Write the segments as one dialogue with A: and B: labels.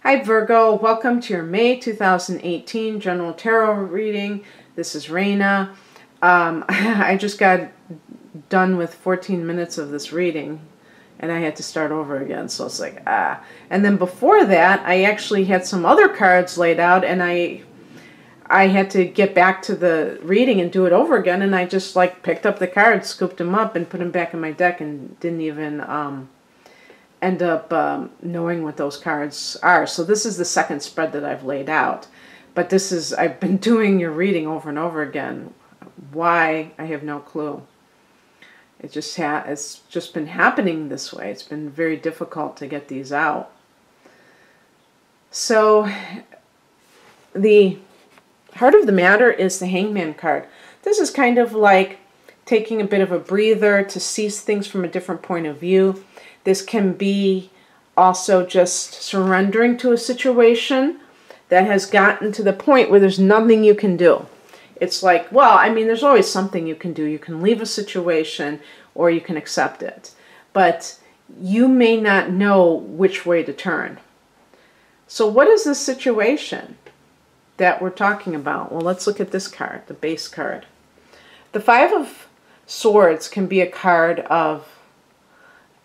A: Hi Virgo, welcome to your May 2018 General Tarot reading. This is Raina. I just got done with 14 minutes of this reading and I had to start over again, so it's like, And then before that, I actually had some other cards laid out and I had to get back to the reading and do it over again, and I just like picked up the cards, scooped them up, and put them back in my deck and didn't even end up knowing what those cards are. So this is the second spread that I've laid out. But I've been doing your reading over and over again. Why? I have no clue. It's just been happening this way. It's been very difficult to get these out. So the heart of the matter is the Hangman card. This is kind of like taking a bit of a breather to see things from a different point of view. This can be also just surrendering to a situation that has gotten to the point where there's nothing you can do. It's like, well, I mean, there's always something you can do. You can leave a situation or you can accept it. But you may not know which way to turn. So what is this situation that we're talking about? Well, let's look at this card, the base card. The Five of Swords can be a card of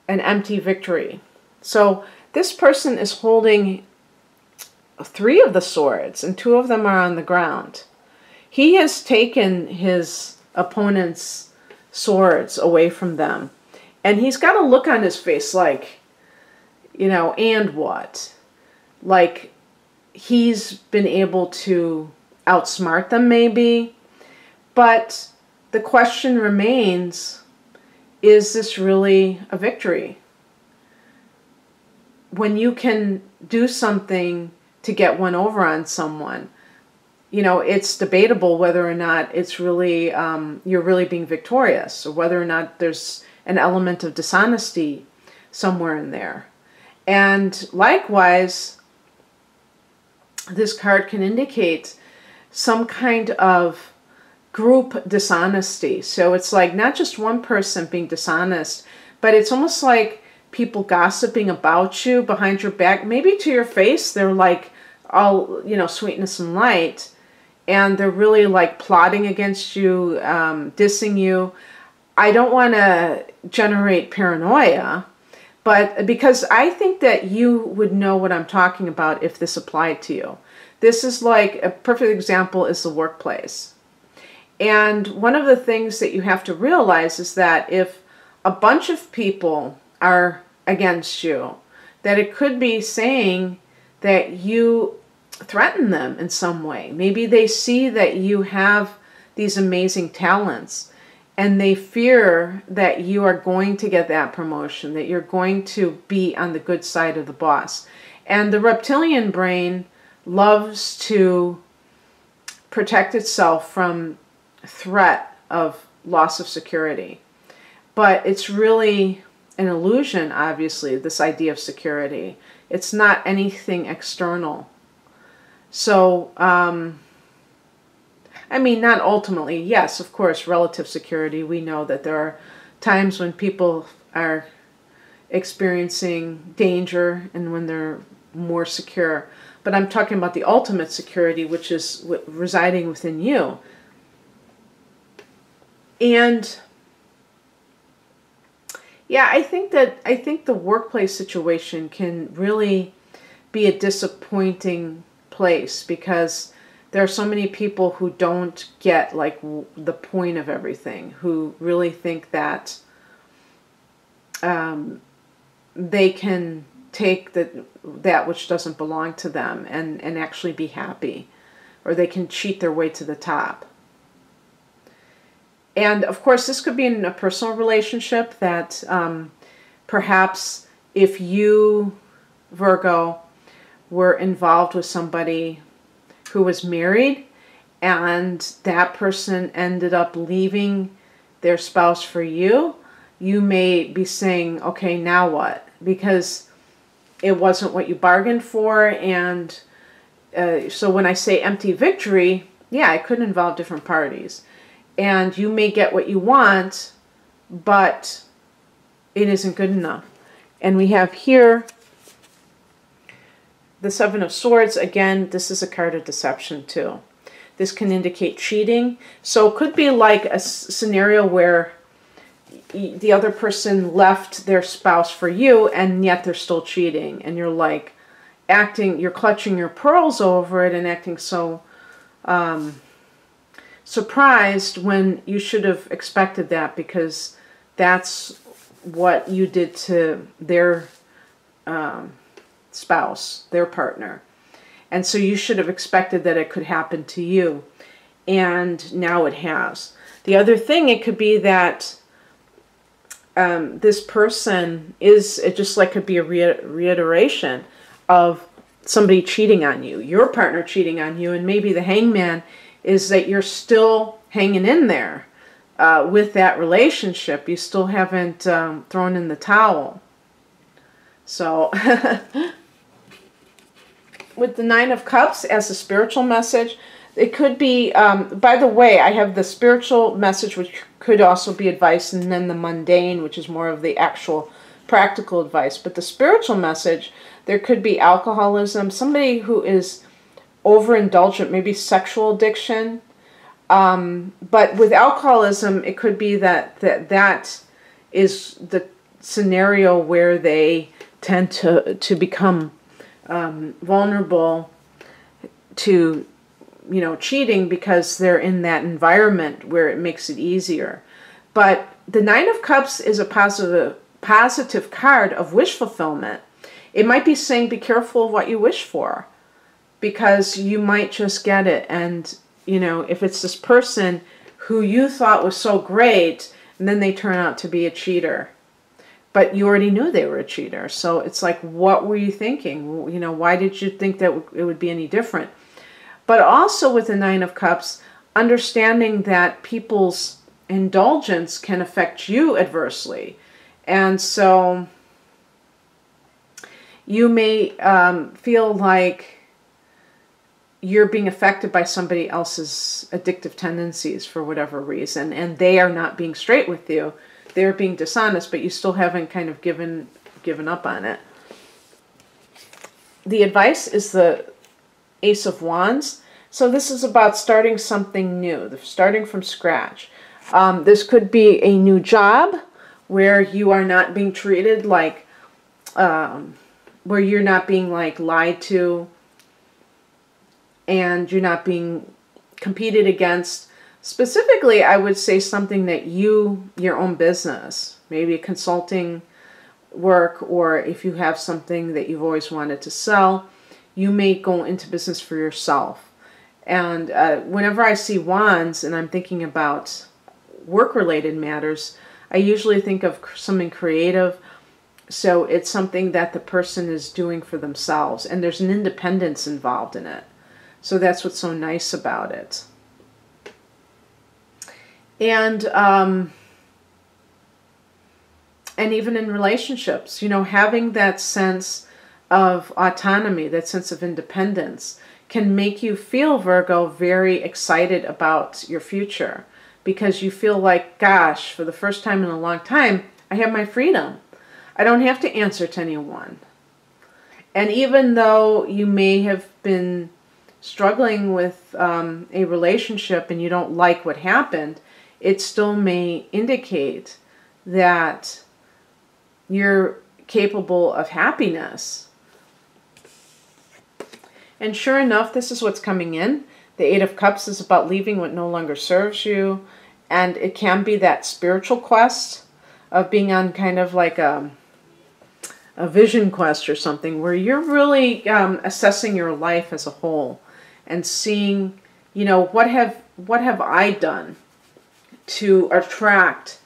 A: an empty victory. So this person is holding 3 of the swords and 2 of them are on the ground. He has taken his opponent's swords away from them. And he's got a look on his face like, you know, and what? Like he's been able to outsmart them maybe. But the question remains, is this really a victory? When you can do something to get one over on someone, you know, it's debatable whether or not it's really, you're really being victorious, or whether or not there's an element of dishonesty somewhere in there. And likewise, this card can indicate some kind of group dishonesty. So it's like not just one person being dishonest, but it's almost like people gossiping about you behind your back. Maybe to your face, they're like all, you know, sweetness and light, and they're really like plotting against you, dissing you. I don't want to generate paranoia, but because I think that you would know what I'm talking about if this applied to you. This is like a perfect example is the workplace. And one of the things that you have to realize is that if a bunch of people are against you, that it could be saying that you threaten them in some way. Maybe they see that you have these amazing talents and they fear that you are going to get that promotion, that you're going to be on the good side of the boss. And the reptilian brain loves to protect itself from threat of loss of security. But it's really an illusion, obviously, this idea of security. It's not anything external. So, I mean, not ultimately. Yes, of course, relative security. We know that there are times when people are experiencing danger and when they're more secure. But I'm talking about the ultimate security, which is residing within you. And yeah, I think the workplace situation can really be a disappointing place because there are so many people who don't get like the point of everything, who really think that they can take that which doesn't belong to them and actually be happy, or they can cheat their way to the top. And of course, this could be in a personal relationship that perhaps if you, Virgo, were involved with somebody who was married and that person ended up leaving their spouse for you, you may be saying, okay, now what? Because it wasn't what you bargained for. And so when I say empty victory, yeah, it could involve different parties. And you may get what you want, but it isn't good enough. And we have here the Seven of Swords, again, this is a card of deception too. This can indicate cheating. So it could be like a scenario where the other person left their spouse for you and yet they're still cheating. And you're like you're clutching your pearls over it and acting so surprised when you should have expected that, because that's what you did to their spouse, their partner. And so you should have expected that it could happen to you. And now it has. The other thing, it could be that this person it just like could be a reiteration of somebody cheating on you, your partner cheating on you, and maybe the Hangman is that you're still hanging in there with that relationship. You still haven't thrown in the towel. So with the Nine of Cups as a spiritual message, it could be, by the way, I have the spiritual message, which could also be advice, and then the mundane, which is more of the actual practical advice. But the spiritual message, there could be alcoholism, somebody who is overindulgent, maybe sexual addiction. But with alcoholism, it could be that is the scenario where they tend to become vulnerable to, cheating, because they're in that environment where it makes it easier. But the Nine of Cups is a positive card of wish fulfillment. It might be saying be careful of what you wish for, because you might just get it. And, if it's this person who you thought was so great, and then they turn out to be a cheater, but you already knew they were a cheater. So it's like, what were you thinking? Why did you think that it would be any different? But also with the Nine of Cups, understanding that people's indulgence can affect you adversely. And so you may feel like you're being affected by somebody else's addictive tendencies for whatever reason, and they are not being straight with you. They're being dishonest, but you still haven't kind of given up on it. The advice is the Ace of Wands. So this is about starting something new, starting from scratch. This could be a new job where you are not being treated like, where you're not being like lied to, and you're not being competed against. Specifically, I would say something that your own business, maybe a consulting work, or if you have something that you've always wanted to sell, you may go into business for yourself. And whenever I see wands and I'm thinking about work-related matters, I usually think of something creative. So it's something that the person is doing for themselves, and there's an independence involved in it. So that's what's so nice about it. And even in relationships, having that sense of autonomy, that sense of independence, can make you feel, Virgo, very excited about your future, because you feel like, gosh, for the first time in a long time, I have my freedom. I don't have to answer to anyone. And even though you may have been struggling with a relationship and you don't like what happened, it still may indicate that you're capable of happiness. And sure enough, this is what's coming in. The Eight of Cups is about leaving what no longer serves you. And it can be that spiritual quest of being on kind of like a vision quest or something, where you're really assessing your life as a whole and seeing, what have I done to attract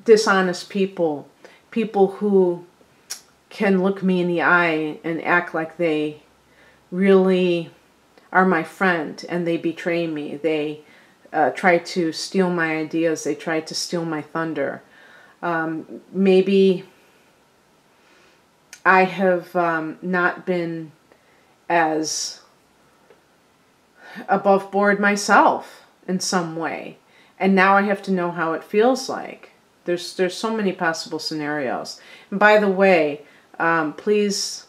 A: dishonest people, people who can look me in the eye and act like they really are my friend, and they betray me. They try to steal my ideas. They try to steal my thunder. Maybe I have not been as above board myself in some way, and now I have to know how it feels like. There's so many possible scenarios. And by the way, please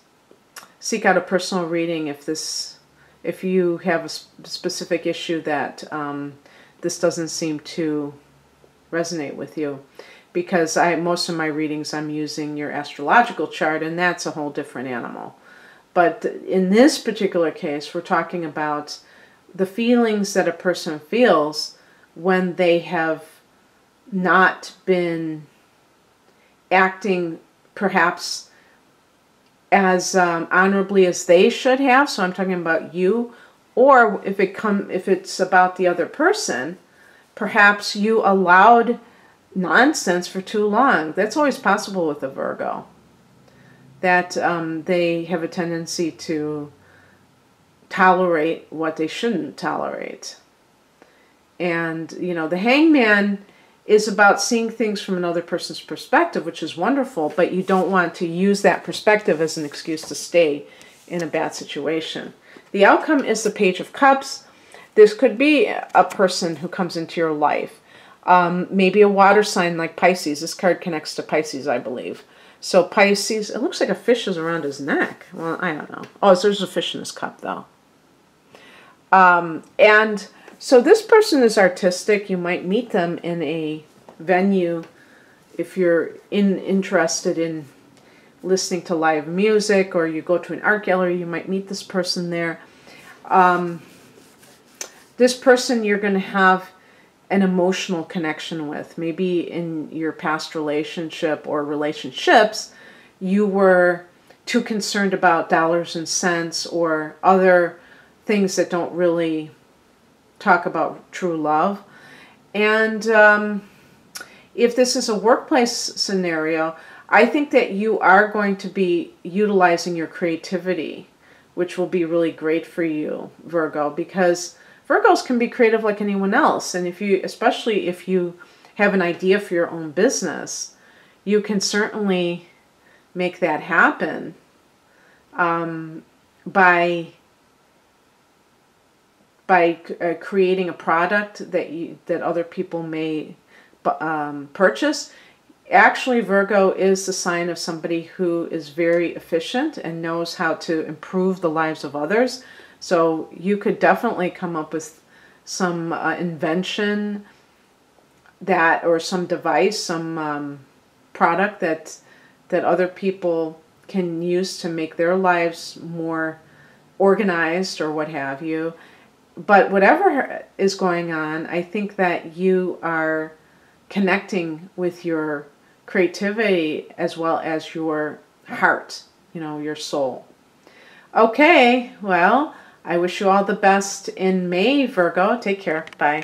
A: seek out a personal reading if you have a specific issue that this doesn't seem to resonate with you. Because most of my readings I'm using your astrological chart, and that's a whole different animal. But in this particular case, we're talking about the feelings that a person feels when they have not been acting perhaps as honorably as they should have. So I'm talking about you. Or if it's about the other person, perhaps you allowed nonsense for too long. That's always possible with a Virgo. That they have a tendency to tolerate what they shouldn't tolerate. And, you know, the Hangman is about seeing things from another person's perspective, which is wonderful, but you don't want to use that perspective as an excuse to stay in a bad situation. The outcome is the Page of Cups. This could be a person who comes into your life. Maybe a water sign like Pisces. This card connects to Pisces, I believe. So Pisces, it looks like a fish is around his neck. Well, I don't know. Oh, there's a fish in his cup, though. And so this person is artistic. You might meet them in a venue if you're interested in listening to live music, or you go to an art gallery, you might meet this person there. This person you're going to have an emotional connection with. Maybe in your past relationship or relationships, you were too concerned about dollars and cents or other things that don't really talk about true love. And if this is a workplace scenario, I think that you are going to be utilizing your creativity, which will be really great for you, Virgo, because Virgos can be creative like anyone else. And especially if you have an idea for your own business, you can certainly make that happen by creating a product that other people may purchase. Actually, Virgo is the sign of somebody who is very efficient and knows how to improve the lives of others. So you could definitely come up with some invention or some device, some product that other people can use to make their lives more organized or what have you. But whatever is going on, I think that you are connecting with your creativity as well as your heart, your soul. Okay, well, I wish you all the best in May, Virgo. Take care. Bye.